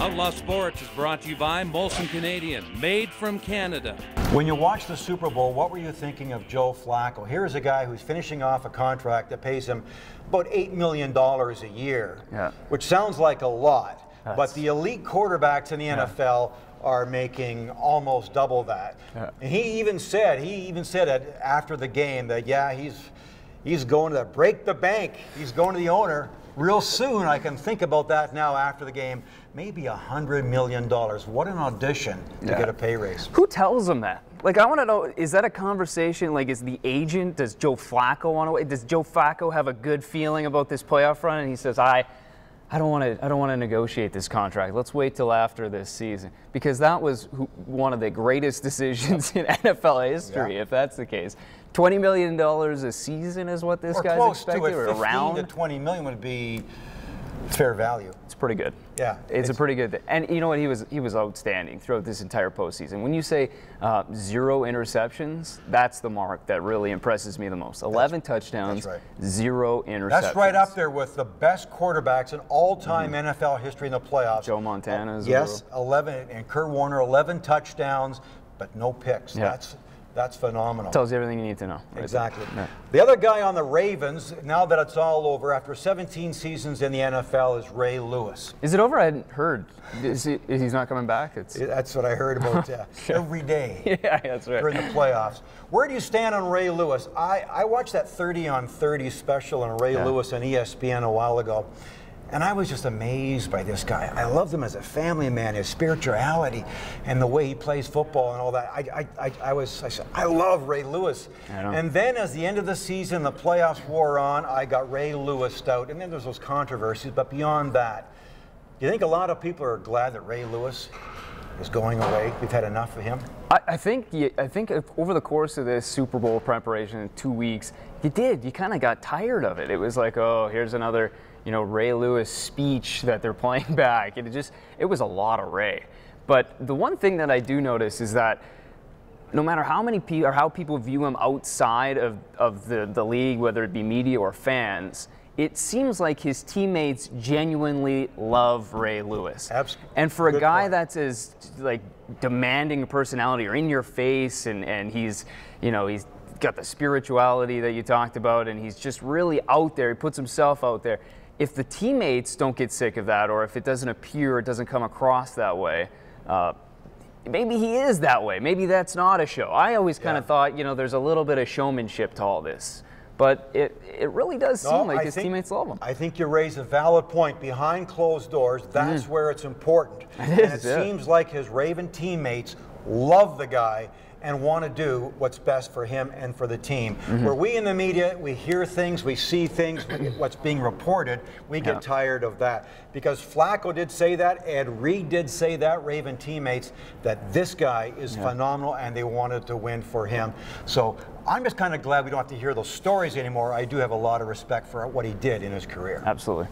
Outlaw Sports is brought to you by Molson Canadian, made from Canada. When you watched the Super Bowl, what were you thinking of Joe Flacco? Here's a guy who's finishing off a contract that pays him about $8 million a year, which sounds like a lot, but the elite quarterbacks in the NFL are making almost double that. And he even said it after the game that, he's going to break the bank. He's going to the owner real soon. I can think about that now after the game. Maybe $100 million. What an audition to get a pay raise. Who tells him that? Like, I want to know, is that a conversation? Like, is the agent, does Joe Flacco want to, does Joe Flacco have a good feeling about this playoff run? And he says, I don't want to negotiate this contract. Let's wait till after this season, because that was one of the greatest decisions in NFL history, if that's the case. $20 million a season is what this guy's expecting, or around? 15 to $20 million would be fair value. It's pretty good. Yeah, it's a pretty good. And you know what? He was outstanding throughout this entire postseason. When you say 0 interceptions, that's the mark that really impresses me the most. 11 touchdowns, 0 interceptions. That's right up there with the best quarterbacks in all-time NFL history in the playoffs. Joe Montana is 11, and Kurt Warner, 11 touchdowns, but no picks. That's phenomenal. Tells you everything you need to know. Exactly. The other guy on the Ravens, now that it's all over, after 17 seasons in the NFL, is Ray Lewis. Is it over? I hadn't heard. He's not coming back? That's what I heard about every day. Yeah, that's right. During the playoffs. Where do you stand on Ray Lewis? I watched that 30 on 30 special on Ray Lewis on ESPN a while ago. And I was just amazed by this guy. I loved him as a family man, his spirituality, and the way he plays football and all that. I said, I love Ray Lewis. And then as the end of the season, the playoffs wore on, I got Ray Lewis out. And then there's those controversies. But beyond that, do you think a lot of people are glad that Ray Lewis is going away? We've had enough of him? I think over the course of this Super Bowl preparation in 2 weeks, you kind of got tired of it. It was like, oh, here's another Ray Lewis speech that they're playing back. It was a lot of Ray. But the one thing that I do notice is that no matter how many people or how people view him outside of the league, whether it be media or fans, it seems like his teammates genuinely love Ray Lewis. Absolutely. And for a guy that's as demanding a personality or in your face, and he's got the spirituality that you talked about, and he's just really out there. He puts himself out there. If the teammates don't get sick of that, or if it doesn't appear, it doesn't come across that way, maybe he is that way. Maybe that's not a show. I always kind of thought, there's a little bit of showmanship to all this. But it really does seem like his teammates love him. I think you raise a valid point. Behind closed doors, that's where it's important. It seems like his Raven teammates love the guy and want to do what's best for him and for the team. Where we in the media, we hear things, we see things, what's being reported, we get tired of that. Because Flacco did say that, Ed Reed did say that, Raven teammates, that this guy is phenomenal and they wanted to win for him. So I'm just kind of glad we don't have to hear those stories anymore. I do have a lot of respect for what he did in his career. Absolutely.